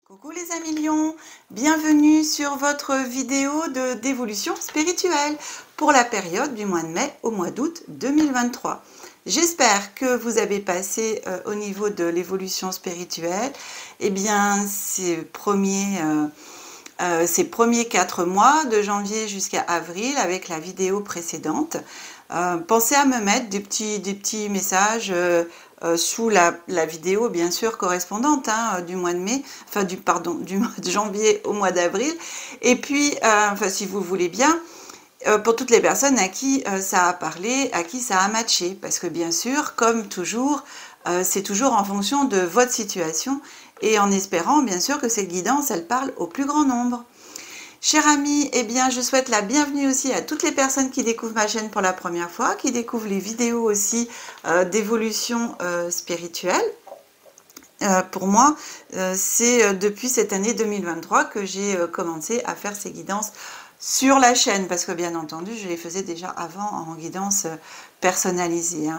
Coucou les amis lions, bienvenue sur votre vidéo d'évolution spirituelle pour la période du mois de mai au mois d'août 2023. J'espère que vous avez passé au niveau de l'évolution spirituelle ces premiers 4 mois de janvier jusqu'à avril avec la vidéo précédente. Pensez à me mettre des petits messages sous la vidéo bien sûr correspondante du mois de mai, enfin du mois de janvier au mois d'avril. Et puis, si vous voulez bien, pour toutes les personnes à qui ça a parlé, à qui ça a matché. Parce que bien sûr, comme toujours, c'est toujours en fonction de votre situation et en espérant bien sûr que cette guidance, elle parle au plus grand nombre. Chers amis, je souhaite la bienvenue aussi à toutes les personnes qui découvrent ma chaîne pour la première fois, qui découvrent les vidéos aussi d'évolution spirituelle. Pour moi, c'est depuis cette année 2023 que j'ai commencé à faire ces guidances sur la chaîne, parce que bien entendu, je les faisais déjà avant en guidance personnalisée.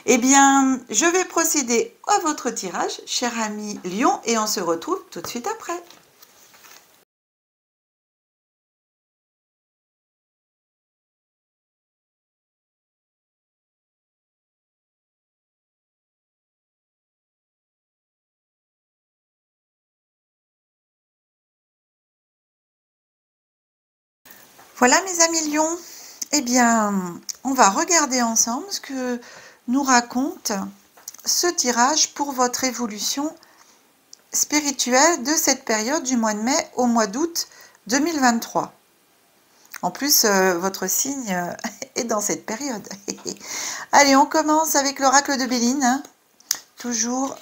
Je vais procéder à votre tirage, chers amis Lion, et on se retrouve tout de suite après. Voilà mes amis lions, on va regarder ensemble ce que nous raconte ce tirage pour votre évolution spirituelle de cette période du mois de mai au mois d'août 2023. En plus, votre signe est dans cette période. Allez, on commence avec l'oracle de Béline. Toujours,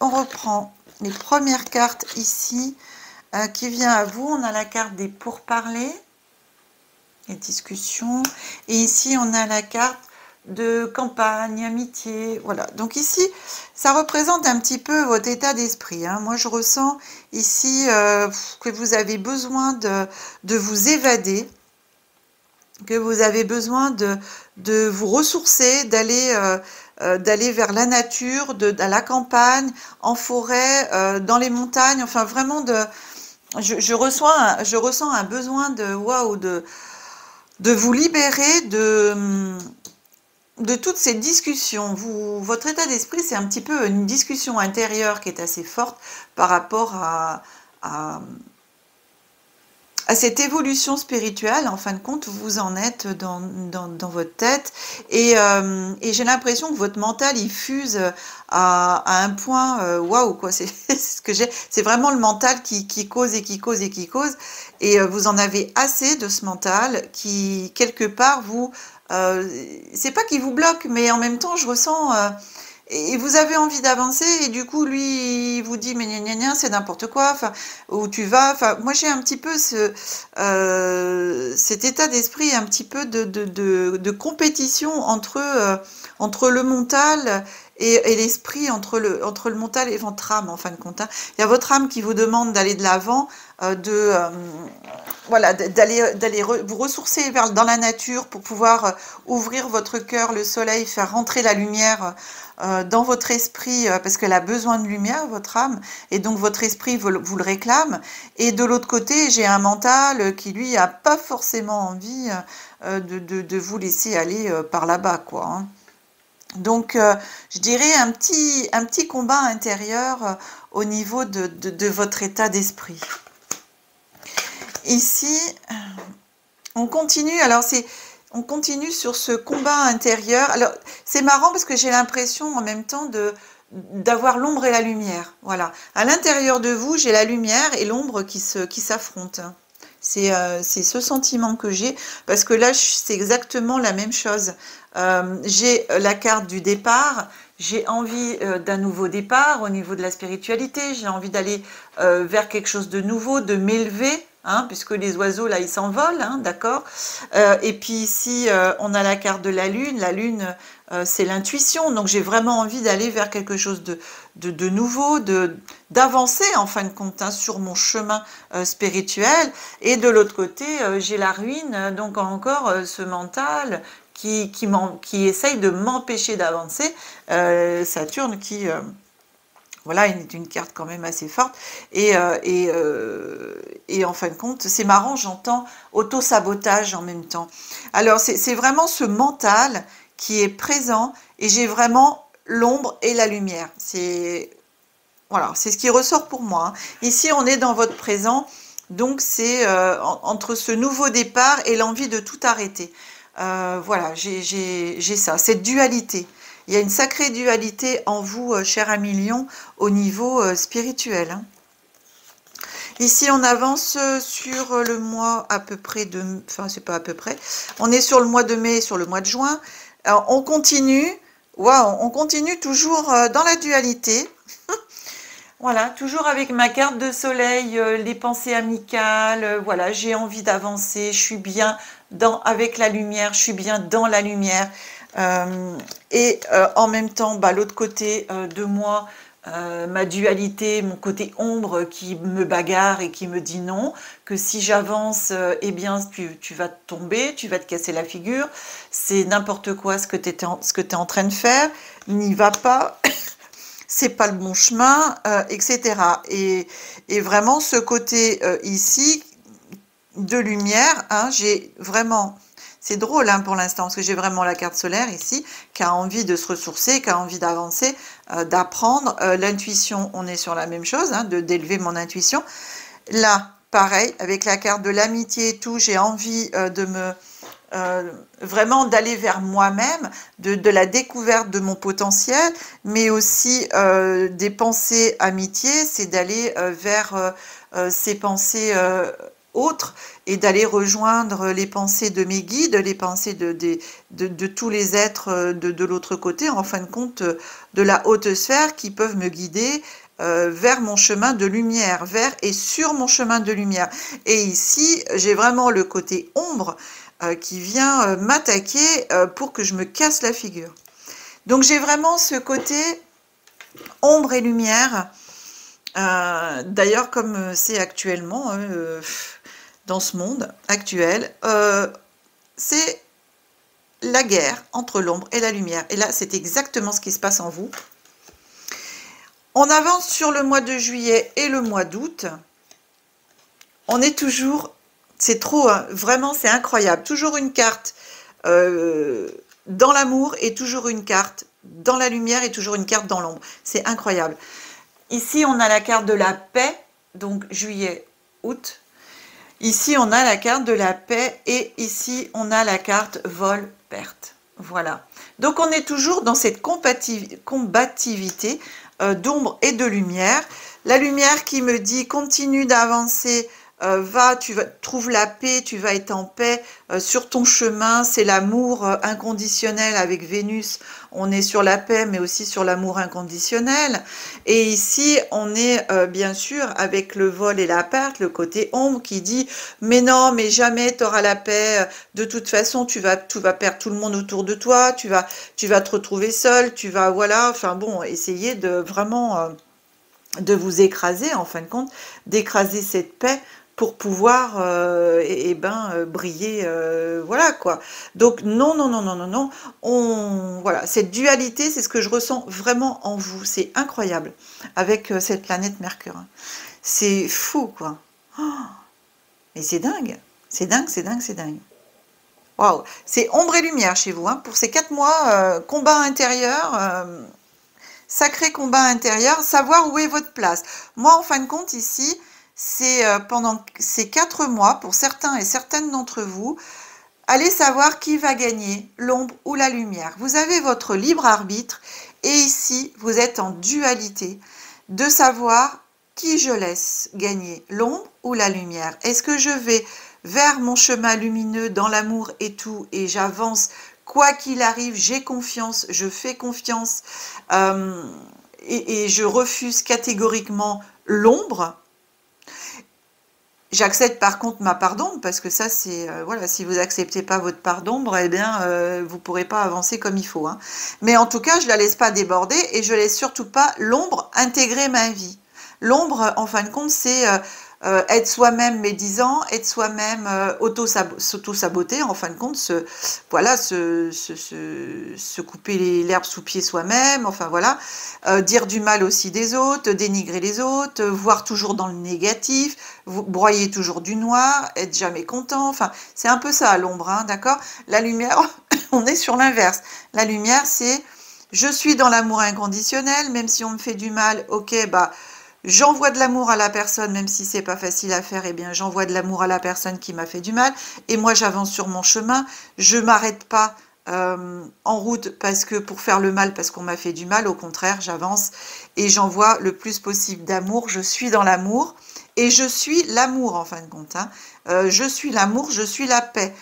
on reprend les premières cartes ici qui vient à vous. On a la carte des pourparlers. Les discussions, et ici on a la carte de campagne, amitié, voilà. Donc ici ça représente un petit peu votre état d'esprit. Moi je ressens ici que vous avez besoin de vous évader, que vous avez besoin de vous ressourcer, d'aller vers la nature, à la campagne, en forêt, dans les montagnes, enfin vraiment je ressens un besoin de vous libérer de toutes ces discussions. Votre état d'esprit, c'est un petit peu une discussion intérieure qui est assez forte par rapport à cette évolution spirituelle. En fin de compte, vous en êtes dans votre tête et j'ai l'impression que votre mental, il fuse à un point waouh, quoi. C'est ce que j'ai. C'est vraiment le mental qui cause et qui cause et qui cause. Et vous en avez assez de ce mental qui, quelque part, c'est pas qu'il vous bloque, mais en même temps, je ressens, et vous avez envie d'avancer, et du coup, lui, il vous dit, mais gna gna gna, c'est n'importe quoi, enfin, où tu vas, enfin, moi, j'ai un petit peu cet état d'esprit, un petit peu de compétition entre le mental et l'esprit, entre le mental et votre âme, en fin de compte. Il y a votre âme qui vous demande d'aller de l'avant, voilà, d'aller vous ressourcer dans la nature pour pouvoir ouvrir votre cœur, le soleil, faire rentrer la lumière dans votre esprit, parce qu'elle a besoin de lumière, votre âme, et donc votre esprit vous le réclame. Et de l'autre côté, j'ai un mental qui, lui, a pas forcément envie de vous laisser aller par là-bas, quoi. Donc, je dirais un petit combat intérieur au niveau de votre état d'esprit. Ici, on continue. Alors, on continue sur ce combat intérieur. Alors, c'est marrant parce que j'ai l'impression en même temps d'avoir l'ombre et la lumière. Voilà. À l'intérieur de vous, j'ai la lumière et l'ombre qui s'affrontent. C'est ce sentiment que j'ai, parce que là, c'est exactement la même chose. J'ai la carte du départ, j'ai envie d'un nouveau départ au niveau de la spiritualité, j'ai envie d'aller vers quelque chose de nouveau, de m'élever, puisque les oiseaux, là, ils s'envolent, d'accord. Et puis ici, on a la carte de la lune, c'est l'intuition, donc j'ai vraiment envie d'aller vers quelque chose de nouveau, d'avancer en fin de compte sur mon chemin spirituel. Et de l'autre côté, j'ai la ruine, donc encore ce mental qui essaye de m'empêcher d'avancer, Saturne Voilà, est une carte quand même assez forte. Et en fin de compte, c'est marrant, j'entends auto-sabotage en même temps. Alors, c'est vraiment ce mental qui est présent et j'ai vraiment l'ombre et la lumière. Voilà, c'est ce qui ressort pour moi, hein. Ici, on est dans votre présent, donc c'est entre ce nouveau départ et l'envie de tout arrêter. Voilà, j'ai ça, cette dualité. Il y a une sacrée dualité en vous, cher ami Lion, au niveau spirituel, hein. Ici, on avance sur le mois à peu près de... Enfin, c'est pas à peu près. On est sur le mois de mai, sur le mois de juin. Alors, on continue. Waouh, on continue toujours dans la dualité. Voilà, toujours avec ma carte de soleil, les pensées amicales, voilà, j'ai envie d'avancer, je suis bien avec la lumière, je suis bien dans la lumière. En même temps, bah, l'autre côté de moi, ma dualité, mon côté ombre qui me bagarre et qui me dit non, que si j'avance, eh bien, tu vas tomber, tu vas te casser la figure, c'est n'importe quoi ce que tu es en train de faire, n'y va pas. C'est pas le bon chemin, etc. Et vraiment ce côté ici de lumière, hein, j'ai vraiment, c'est drôle hein, pour l'instant, parce que j'ai vraiment la carte solaire ici, qui a envie de se ressourcer, qui a envie d'avancer, d'apprendre. L'intuition, on est sur la même chose, hein, d'élever mon intuition. Là, pareil, avec la carte de l'amitié et tout, j'ai envie de me... vraiment d'aller vers moi-même, de la découverte de mon potentiel, mais aussi des pensées amitié, c'est d'aller vers ces pensées autres et d'aller rejoindre les pensées de mes guides, les pensées de tous les êtres de l'autre côté, en fin de compte de la haute sphère qui peuvent me guider vers mon chemin de lumière, vers et sur mon chemin de lumière. Et ici, j'ai vraiment le côté ombre qui vient m'attaquer pour que je me casse la figure. Donc j'ai vraiment ce côté ombre et lumière. D'ailleurs, comme c'est actuellement dans ce monde actuel, c'est la guerre entre l'ombre et la lumière. Et là, c'est exactement ce qui se passe en vous. On avance sur le mois de juillet et le mois d'août. On est toujours... C'est trop, hein, vraiment, c'est incroyable. Toujours une carte dans l'amour et toujours une carte dans la lumière et toujours une carte dans l'ombre. C'est incroyable. Ici, on a la carte de la paix, donc juillet, août. Ici, on a la carte de la paix et ici, on a la carte vol-perte. Voilà. Donc, on est toujours dans cette combativité d'ombre et de lumière. La lumière qui me dit continue d'avancer, trouve la paix, tu vas être en paix sur ton chemin. C'est l'amour inconditionnel avec Vénus. On est sur la paix, mais aussi sur l'amour inconditionnel. Et ici, on est bien sûr avec le vol et la perte, le côté ombre qui dit mais non, mais jamais tu auras la paix. De toute façon, tu vas perdre tout le monde autour de toi. Tu vas te retrouver seul. Tu vas voilà. Enfin bon, essayer de vraiment de vous écraser en fin de compte, d'écraser cette paix pour pouvoir briller, voilà quoi. Donc non, non, non, non, non, non, voilà, cette dualité, c'est ce que je ressens vraiment en vous, c'est incroyable, avec cette planète Mercure. C'est fou, quoi. Oh, mais c'est dingue, c'est dingue, c'est dingue, c'est dingue. Waouh, c'est ombre et lumière chez vous, hein, pour ces 4 mois, combat intérieur, sacré combat intérieur, savoir où est votre place. Moi, en fin de compte, ici, c'est pendant ces 4 mois, pour certains et certaines d'entre vous, allez savoir qui va gagner, l'ombre ou la lumière. Vous avez votre libre arbitre et ici, vous êtes en dualité de savoir qui je laisse gagner, l'ombre ou la lumière. Est-ce que je vais vers mon chemin lumineux dans l'amour et tout et j'avance quoi qu'il arrive, j'ai confiance, je fais confiance et je refuse catégoriquement l'ombre. J'accepte par contre ma part d'ombre parce que ça c'est voilà, si vous n'acceptez pas votre part d'ombre, eh bien vous pourrez pas avancer comme il faut, hein. Mais en tout cas, je la laisse pas déborder et je laisse surtout pas l'ombre intégrer ma vie. L'ombre, en fin de compte, c'est être soi-même médisant, être soi-même s'auto-saboter, en fin de compte, voilà, se couper l'herbe sous pied soi-même, enfin voilà, dire du mal aussi des autres, dénigrer les autres, voir toujours dans le négatif, broyer toujours du noir, être jamais content, enfin c'est un peu ça à l'ombre, hein, d'accord? La lumière, on est sur l'inverse. La lumière, c'est je suis dans l'amour inconditionnel, même si on me fait du mal, ok, bah j'envoie de l'amour à la personne, même si c'est pas facile à faire, eh bien j'envoie de l'amour à la personne qui m'a fait du mal, et moi j'avance sur mon chemin, je m'arrête pas en route parce que pour faire le mal, parce qu'on m'a fait du mal, au contraire j'avance et j'envoie le plus possible d'amour, je suis dans l'amour, et je suis l'amour en fin de compte, hein. Je suis l'amour, je suis la paix.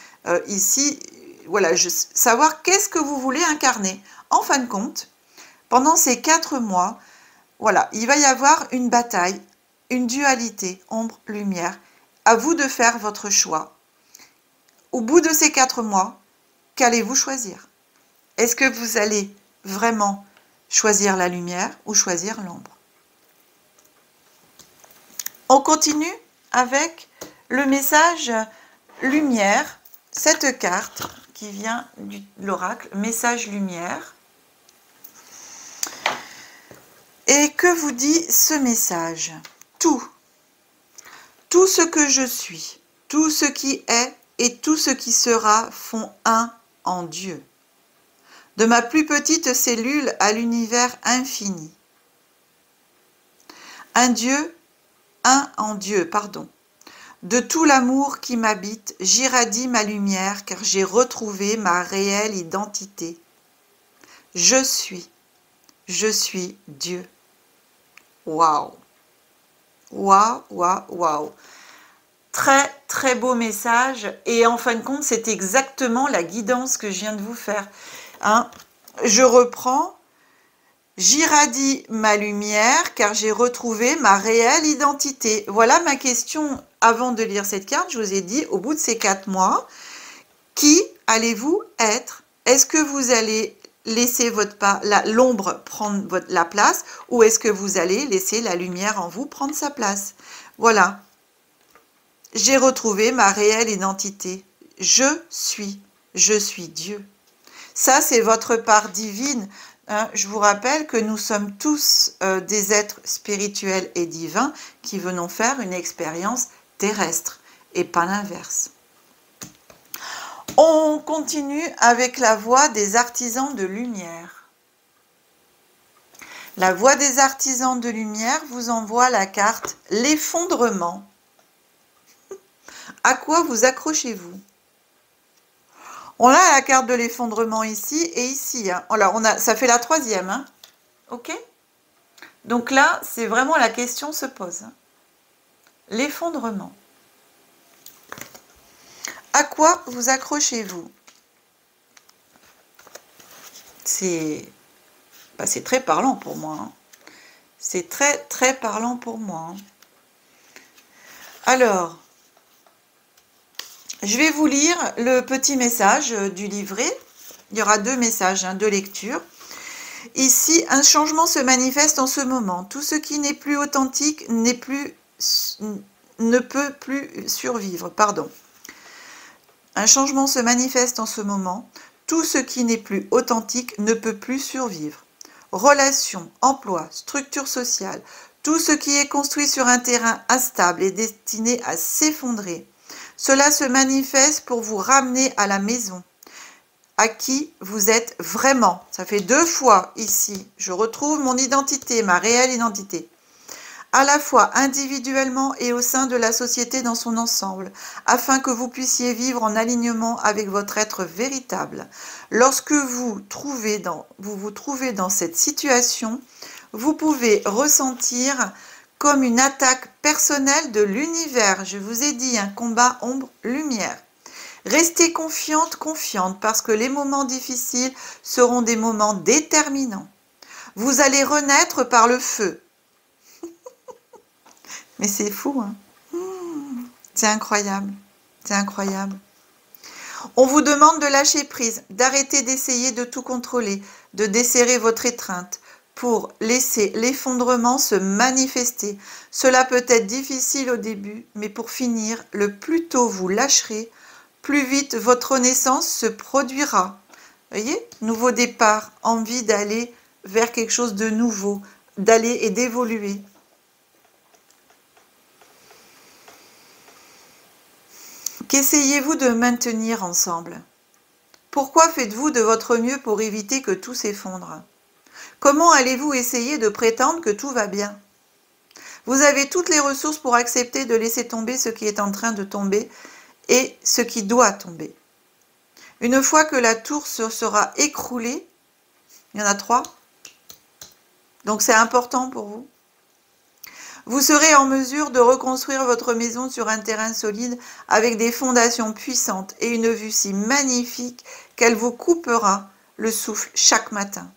Ici, voilà, savoir qu'est-ce que vous voulez incarner. En fin de compte, pendant ces 4 mois, voilà, il va y avoir une bataille, une dualité, ombre-lumière. À vous de faire votre choix. Au bout de ces 4 mois, qu'allez-vous choisir? Est-ce que vous allez vraiment choisir la lumière ou choisir l'ombre? On continue avec le message lumière, cette carte qui vient de l'oracle, message lumière. Et que vous dit ce message? Tout ce que je suis, tout ce qui est et tout ce qui sera font un en Dieu. De ma plus petite cellule à l'univers infini. Un en Dieu, pardon. De tout l'amour qui m'habite, j'irradie ma lumière car j'ai retrouvé ma réelle identité. Je suis Dieu. Waouh! Waouh, waouh, waouh! Très, très beau message. Et en fin de compte, c'est exactement la guidance que je viens de vous faire. Hein? Je reprends. J'irradie ma lumière car j'ai retrouvé ma réelle identité. Voilà ma question avant de lire cette carte. Je vous ai dit, au bout de ces 4 mois, qui allez-vous être? Est-ce que vous allez laisser l'ombre prendre la place, ou est-ce que vous allez laisser la lumière en vous prendre sa place? Voilà. J'ai retrouvé ma réelle identité. Je suis Dieu. Ça, c'est votre part divine. Hein. Je vous rappelle que nous sommes tous des êtres spirituels et divins qui venons faire une expérience terrestre et pas l'inverse. On continue avec la voix des artisans de lumière. La voix des artisans de lumière vous envoie la carte l'effondrement. À quoi vous accrochez-vous? On a la carte de l'effondrement ici et ici. Hein. Alors, ça fait la 3e. Hein. OK? Donc là, c'est vraiment la question se pose. Hein. L'effondrement. À quoi vous accrochez-vous? C'est très parlant pour moi. Hein. C'est très, très parlant pour moi. Hein. Alors, je vais vous lire le petit message du livret. Il y aura 2 messages, hein, 2 lectures. Ici, un changement se manifeste en ce moment. Tout ce qui n'est plus authentique ne peut plus survivre. Pardon. Un changement se manifeste en ce moment. Tout ce qui n'est plus authentique ne peut plus survivre. Relations, emploi, structure sociale, tout ce qui est construit sur un terrain instable est destiné à s'effondrer. Cela se manifeste pour vous ramener à la maison, à qui vous êtes vraiment. Ça fait 2 fois ici. Je retrouve mon identité, ma réelle identité. À la fois individuellement et au sein de la société dans son ensemble, afin que vous puissiez vivre en alignement avec votre être véritable. Lorsque vous vous trouvez dans cette situation, vous pouvez ressentir comme une attaque personnelle de l'univers. Je vous ai dit, un combat ombre-lumière. Restez confiante, parce que les moments difficiles seront des moments déterminants. Vous allez renaître par le feu. Mais c'est fou, hein? C'est incroyable, c'est incroyable. On vous demande de lâcher prise, d'arrêter d'essayer de tout contrôler, de desserrer votre étreinte. pour laisser l'effondrement se manifester. Cela peut être difficile au début, mais pour finir, le plus tôt vous lâcherez, plus vite votre renaissance se produira. Voyez, nouveau départ, envie d'aller vers quelque chose de nouveau, d'aller et d'évoluer. Qu'essayez-vous de maintenir ensemble? Pourquoi faites-vous de votre mieux pour éviter que tout s'effondre? Comment allez-vous essayer de prétendre que tout va bien? Vous avez toutes les ressources pour accepter de laisser tomber ce qui est en train de tomber et ce qui doit tomber. Une fois que la tour se sera écroulée, il y en a 3, donc c'est important pour vous. Vous serez en mesure de reconstruire votre maison sur un terrain solide avec des fondations puissantes et une vue si magnifique qu'elle vous coupera le souffle chaque matin.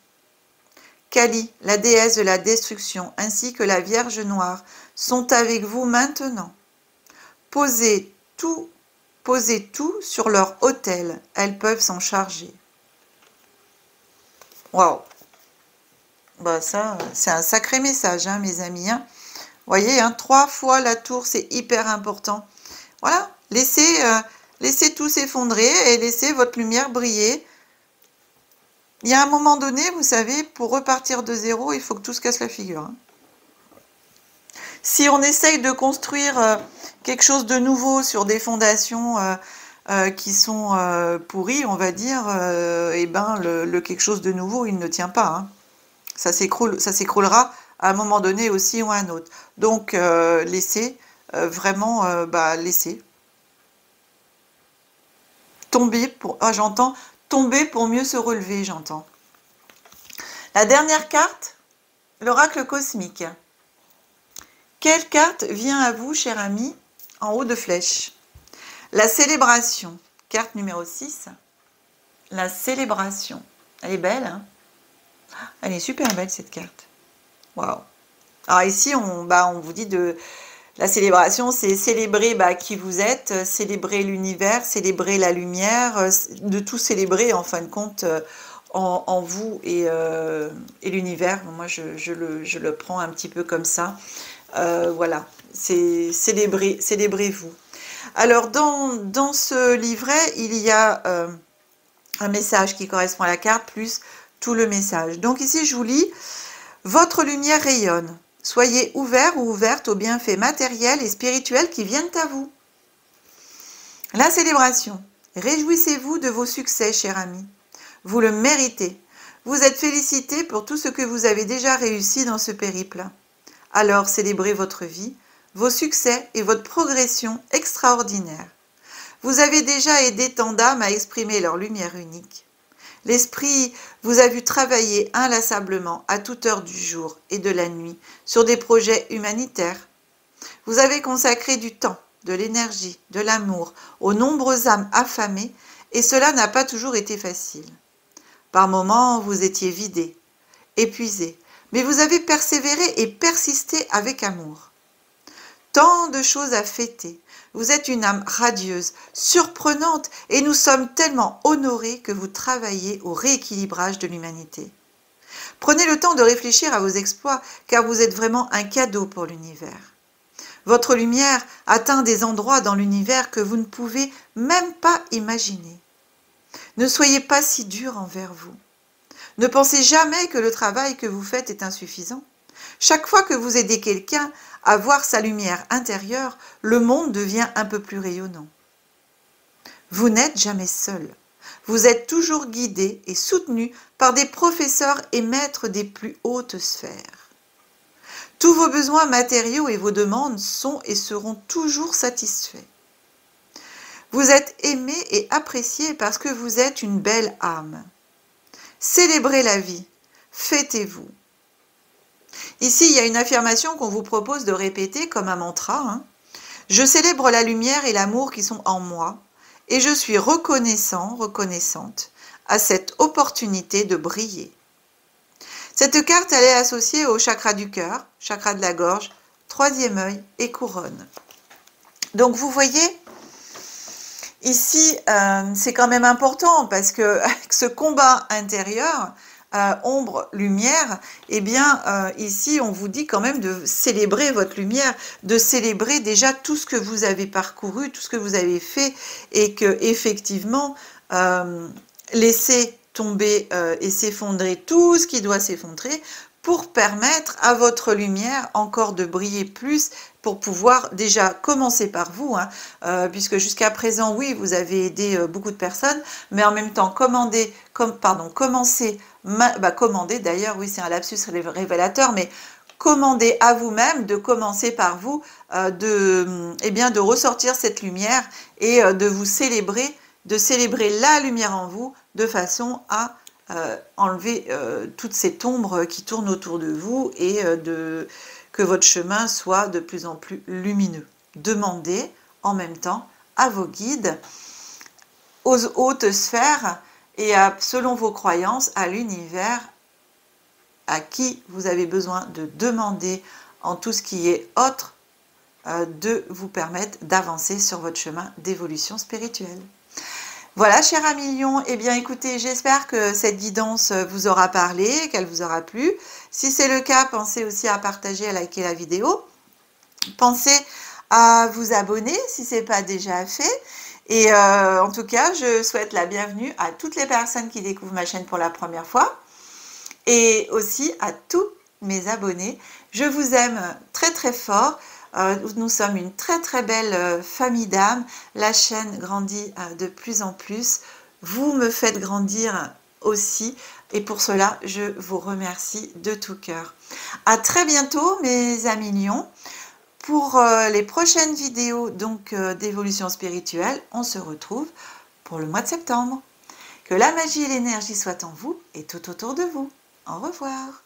Kali, la déesse de la destruction, ainsi que la Vierge Noire sont avec vous maintenant. Posez tout sur leur autel, elles peuvent s'en charger. Waouh! Bah ça, c'est un sacré message, hein, mes amis. Hein. Vous voyez, hein, 3 fois la tour, c'est hyper important. Voilà, laissez tout s'effondrer et laissez votre lumière briller. Il y a un moment donné, vous savez, pour repartir de zéro, il faut que tout se casse la figure. Hein. Si on essaye de construire quelque chose de nouveau sur des fondations qui sont pourries, on va dire, et ben le quelque chose de nouveau, il ne tient pas. Hein. Ça s'écroulera à un moment donné aussi ou à un autre. Donc, laissez, vraiment, laissez. Tomber pour... Ah, j'entends tomber pour mieux se relever, j'entends. La dernière carte, l'oracle cosmique. Quelle carte vient à vous, cher ami, en haut de flèche? La célébration, carte numéro 6. La célébration. Elle est belle, hein? Elle est super belle, cette carte. Waouh! Alors ici, on vous dit de... La célébration, c'est célébrer qui vous êtes, célébrer l'univers, célébrer la lumière, de tout célébrer, en fin de compte, en vous et l'univers. Moi, je le prends un petit peu comme ça. Voilà, c'est célébrez-vous. Alors, dans ce livret, il y a un message qui correspond à la carte, plus tout le message. Donc ici, je vous lis, votre lumière rayonne. Soyez ouverts ou ouvertes aux bienfaits matériels et spirituels qui viennent à vous. La célébration. Réjouissez-vous de vos succès, cher ami. Vous le méritez. Vous êtes félicités pour tout ce que vous avez déjà réussi dans ce périple. Alors célébrez votre vie, vos succès et votre progression extraordinaire. Vous avez déjà aidé tant d'âmes à exprimer leur lumière unique. L'esprit vous a vu travailler inlassablement à toute heure du jour et de la nuit sur des projets humanitaires. Vous avez consacré du temps, de l'énergie, de l'amour aux nombreuses âmes affamées et cela n'a pas toujours été facile. Par moments, vous étiez vidés, épuisés, mais vous avez persévéré et persisté avec amour. Tant de choses à fêter. Vous êtes une âme radieuse, surprenante, et nous sommes tellement honorés que vous travaillez au rééquilibrage de l'humanité. Prenez le temps de réfléchir à vos exploits, car vous êtes vraiment un cadeau pour l'univers. Votre lumière atteint des endroits dans l'univers que vous ne pouvez même pas imaginer. Ne soyez pas si dur envers vous. Ne pensez jamais que le travail que vous faites est insuffisant. Chaque fois que vous aidez quelqu'un à voir sa lumière intérieure, le monde devient un peu plus rayonnant. Vous n'êtes jamais seul. Vous êtes toujours guidé et soutenu par des professeurs et maîtres des plus hautes sphères. Tous vos besoins matériaux et vos demandes sont et seront toujours satisfaits. Vous êtes aimé et apprécié parce que vous êtes une belle âme. Célébrez la vie, fêtez-vous. Ici, il y a une affirmation qu'on vous propose de répéter comme un mantra. Hein. Je célèbre la lumière et l'amour qui sont en moi et je suis reconnaissant, reconnaissante à cette opportunité de briller. Cette carte, elle est associée au chakra du cœur, chakra de la gorge, troisième œil et couronne. Donc, vous voyez, ici, c'est quand même important parce que avec ce combat intérieur, ombre, lumière, eh bien, ici, on vous dit quand même de célébrer votre lumière, de célébrer déjà tout ce que vous avez parcouru, tout ce que vous avez fait, et que effectivement, laissez tomber et s'effondrer tout ce qui doit s'effondrer pour permettre à votre lumière encore de briller plus, pour pouvoir déjà commencer par vous, hein, puisque jusqu'à présent, oui, vous avez aidé beaucoup de personnes, mais en même temps, commander d'ailleurs, oui, c'est un lapsus révélateur, mais commandez à vous-même de commencer par vous, de ressortir cette lumière et de vous célébrer, de célébrer la lumière en vous, de façon à enlever toute cette ombre qui tourne autour de vous et que votre chemin soit de plus en plus lumineux. Demandez en même temps à vos guides, aux hautes sphères et selon vos croyances, à l'univers à qui vous avez besoin de demander en tout ce qui est autre, de vous permettre d'avancer sur votre chemin d'évolution spirituelle. Voilà, cher ami Lion, eh bien écoutez, j'espère que cette guidance vous aura parlé, qu'elle vous aura plu. Si c'est le cas, pensez aussi à partager, à liker la vidéo. Pensez à vous abonner si ce n'est pas déjà fait. Et en tout cas, je souhaite la bienvenue à toutes les personnes qui découvrent ma chaîne pour la première fois. Et aussi à tous mes abonnés. Je vous aime très très fort. Nous sommes une très très belle famille d'âmes. La chaîne grandit de plus en plus. Vous me faites grandir aussi. Et pour cela, je vous remercie de tout cœur. À très bientôt, mes amis lions. Pour les prochaines vidéos d'évolution spirituelle, on se retrouve pour le mois de septembre. Que la magie et l'énergie soient en vous et tout autour de vous. Au revoir.